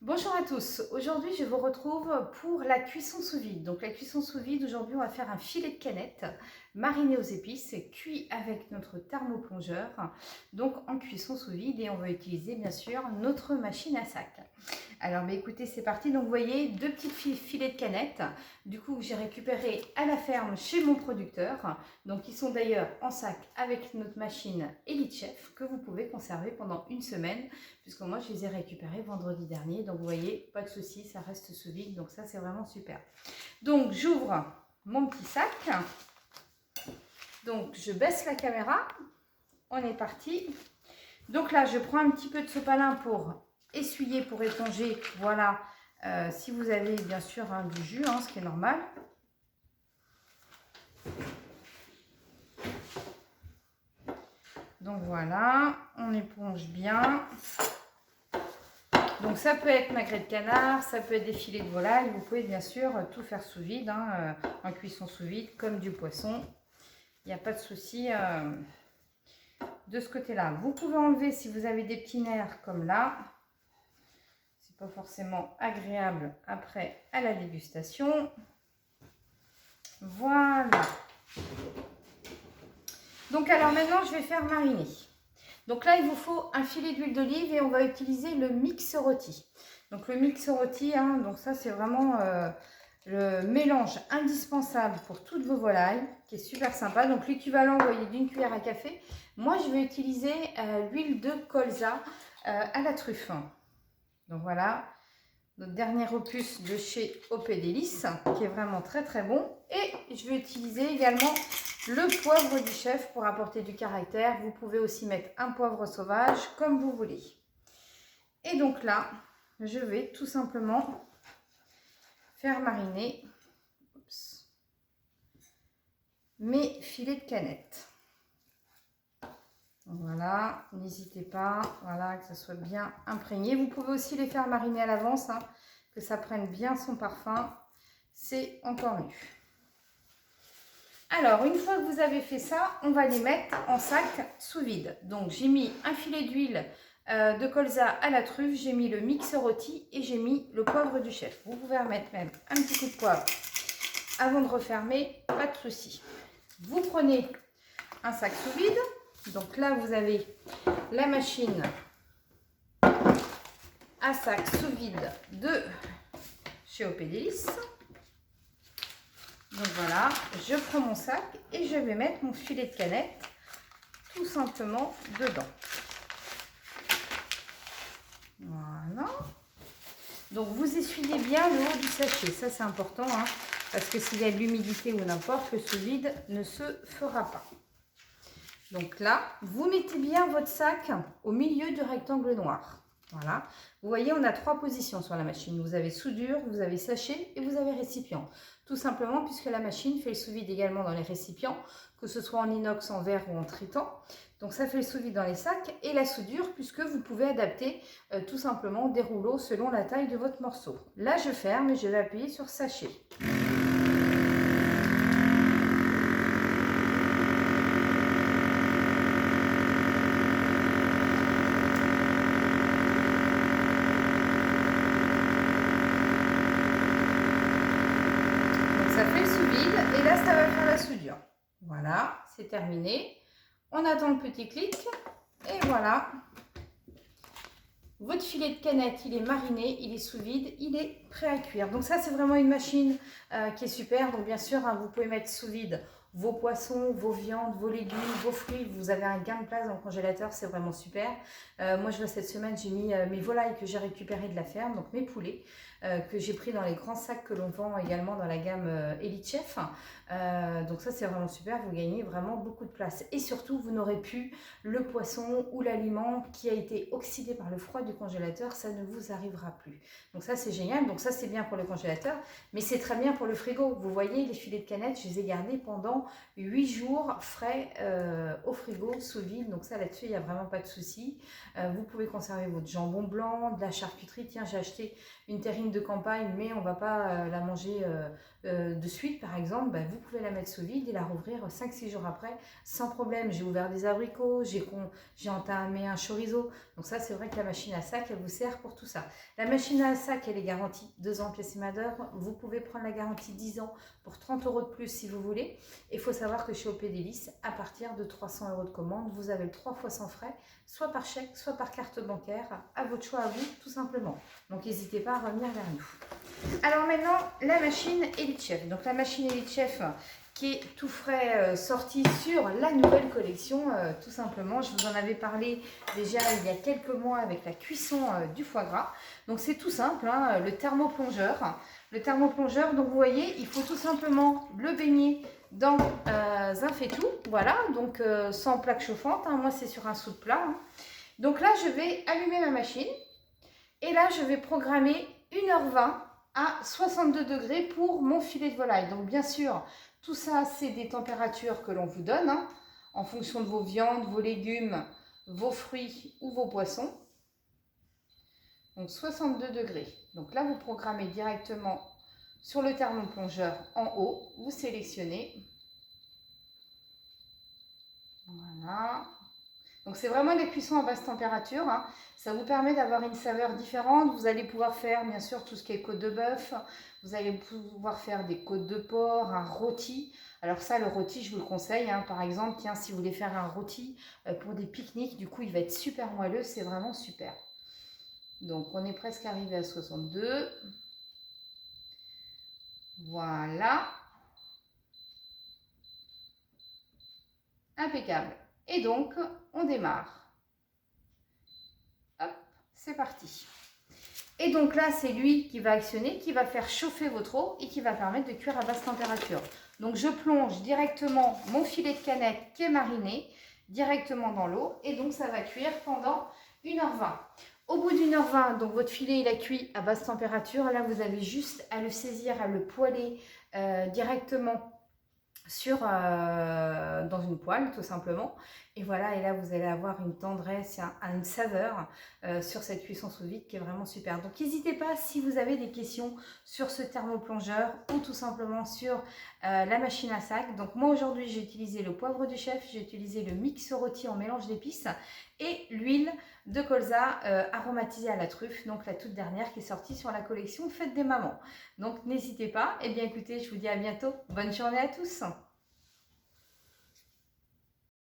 Bonjour à tous, aujourd'hui je vous retrouve pour la cuisson sous vide. Donc la cuisson sous vide, aujourd'hui on va faire un filet de canette mariné aux épices, cuit avec notre thermoplongeur, donc en cuisson sous vide, et on va utiliser bien sûr notre machine à sac. Alors écoutez, c'est parti. Donc vous voyez, deux petits filets de canette, du coup j'ai récupéré à la ferme chez mon producteur, donc ils sont d'ailleurs en sac avec notre machine Elite Chef que vous pouvez conserver pendant une semaine, puisque moi je les ai récupérés vendredi dernier. Donc vous voyez, pas de souci, ça reste sous vide, donc ça c'est vraiment super. Donc j'ouvre mon petit sac, donc je baisse la caméra, on est parti. Donc là je prends un petit peu de sopalin pour essuyer, pour éponger, voilà, si vous avez bien sûr du jus, ce qui est normal. Donc voilà, on éponge bien. Donc ça peut être magret de canard, ça peut être des filets de volaille. Vous pouvez bien sûr tout faire sous vide, en cuisson sous vide, comme du poisson. Il n'y a pas de souci de ce côté-là. Vous pouvez enlever si vous avez des petits nerfs comme là. C'est pas forcément agréable après à la dégustation. Voilà. Donc alors maintenant je vais faire mariner. Donc là, il vous faut un filet d'huile d'olive et on va utiliser le mix rôti. Donc le mix rôti, donc ça c'est vraiment le mélange indispensable pour toutes vos volailles, qui est super sympa. Donc l'équivalent, vous voyez, d'une cuillère à café. Moi, je vais utiliser l'huile de colza à la truffe. Donc voilà, notre dernier opus de chez OP Délices, qui est vraiment très très bon. Et je vais utiliser également le poivre du chef pour apporter du caractère. Vous pouvez aussi mettre un poivre sauvage comme vous voulez. Et donc là, je vais tout simplement faire mariner mes filets de canette. Voilà, n'hésitez pas, voilà, que ça soit bien imprégné. Vous pouvez aussi les faire mariner à l'avance, que ça prenne bien son parfum, c'est encore mieux. Alors, une fois que vous avez fait ça, on va les mettre en sac sous vide. Donc, j'ai mis un filet d'huile de colza à la truffe, j'ai mis le mix rôti et j'ai mis le poivre du chef. Vous pouvez remettre même un petit coup de poivre avant de refermer, pas de souci. Vous prenez un sac sous vide. Donc là, vous avez la machine à sac sous vide de chez OP Délices. Donc voilà, je prends mon sac et je vais mettre mon filet de canette tout simplement dedans. Voilà. Donc vous essuyez bien le haut du sachet, ça c'est important, parce que s'il y a de l'humidité ou n'importe, le sous vide ne se fera pas. Donc là, vous mettez bien votre sac au milieu du rectangle noir. Voilà. Vous voyez, on a 3 positions sur la machine. Vous avez soudure, vous avez sachet et vous avez récipient. Tout simplement puisque la machine fait le sous-vide également dans les récipients, que ce soit en inox, en verre ou en tritan. Donc ça fait le sous-vide dans les sacs, et la soudure puisque vous pouvez adapter tout simplement des rouleaux selon la taille de votre morceau. Là, je ferme et je vais appuyer sur sachet. Ça fait le sous-vide et là ça va faire la soudure. Voilà, c'est terminé. On attend le petit clic et voilà. Votre filet de canette, il est mariné, il est sous vide, il est prêt à cuire. Donc ça, c'est vraiment une machine qui est super. Donc bien sûr, vous pouvez mettre sous vide vos poissons, vos viandes, vos légumes, vos fruits. Vous avez un gain de place dans le congélateur, c'est vraiment super. Moi, je vois cette semaine, j'ai mis mes volailles que j'ai récupérées de la ferme, donc mes poulets, que j'ai pris dans les grands sacs que l'on vend également dans la gamme Elite Chef. Donc ça, c'est vraiment super. Vous gagnez vraiment beaucoup de place. Et surtout, vous n'aurez plus le poisson ou l'aliment qui a été oxydé par le froid du congélateur. Ça ne vous arrivera plus. Donc ça, c'est génial. Donc ça, c'est bien pour le congélateur, mais c'est très bien pour le frigo. Vous voyez, les filets de canette, je les ai gardés pendant 8 jours frais au frigo sous vide. Donc ça là-dessus, il n'y a vraiment pas de souci. Vous pouvez conserver votre jambon blanc, de la charcuterie. Tiens, j'ai acheté une terrine de campagne, mais on ne va pas la manger de suite par exemple. Ben, vous pouvez la mettre sous vide et la rouvrir 5-6 jours après sans problème. J'ai ouvert des abricots, j'ai entamé un chorizo. Donc ça, c'est vrai que la machine à sac, elle vous sert pour tout ça. La machine à sac, elle est garantie 2 ans pièce et main d'œuvre. Vous pouvez prendre la garantie 10 ans pour 30 € de plus si vous voulez. Et il faut savoir que chez OP Délices, à partir de 300 € de commande, vous avez le 3 fois sans frais, soit par chèque, soit par carte bancaire, à votre choix, à vous, tout simplement. Donc n'hésitez pas à revenir vers nous. Alors maintenant, la machine Elite Chef. Donc la machine Elite Chef qui est tout frais sortie sur la nouvelle collection, tout simplement. Je vous en avais parlé déjà il y a quelques mois avec la cuisson du foie gras. Donc c'est tout simple, hein, le thermoplongeur. Le thermoplongeur, donc vous voyez, il faut tout simplement le baigner dans un faitout, voilà, donc sans plaque chauffante, hein, moi c'est sur un sous de plat. Hein. Donc là, je vais allumer ma machine et là, je vais programmer 1h20 à 62 degrés pour mon filet de volaille. Donc bien sûr, tout ça, c'est des températures que l'on vous donne, hein, en fonction de vos viandes, vos légumes, vos fruits ou vos poissons. Donc 62 degrés. Donc là, vous programmez directement sur le thermoplongeur en haut. Vous sélectionnez. Voilà. Donc c'est vraiment des cuissons à basse température. Hein. Ça vous permet d'avoir une saveur différente. Vous allez pouvoir faire bien sûr tout ce qui est côte de bœuf. Vous allez pouvoir faire des côtes de porc, un rôti. Alors ça, le rôti, je vous le conseille. Hein. Par exemple, tiens, si vous voulez faire un rôti pour des pique-niques, du coup, il va être super moelleux. C'est vraiment super. Donc on est presque arrivé à 62. Voilà. Impeccable. Et donc, on démarre. Hop, c'est parti. Et donc là, c'est lui qui va actionner, qui va faire chauffer votre eau et qui va permettre de cuire à basse température. Donc, je plonge directement mon filet de canette qui est mariné directement dans l'eau. Et donc, ça va cuire pendant 1h20. Au bout d'1h20, donc votre filet il a cuit à basse température. Là, vous avez juste à le saisir, à le poêler directement dans une poêle tout simplement, et voilà, et là vous allez avoir une tendresse, une saveur sur cette cuisson sous vide qui est vraiment super. Donc n'hésitez pas si vous avez des questions sur ce thermoplongeur ou tout simplement sur la machine à sac. Donc moi aujourd'hui j'ai utilisé le poivre du chef, j'ai utilisé le mix rôti en mélange d'épices et l'huile de colza aromatisée à la truffe, donc la toute dernière qui est sortie sur la collection Fête des mamans. Donc n'hésitez pas. Et bien écoutez, je vous dis à bientôt, bonne journée à tous.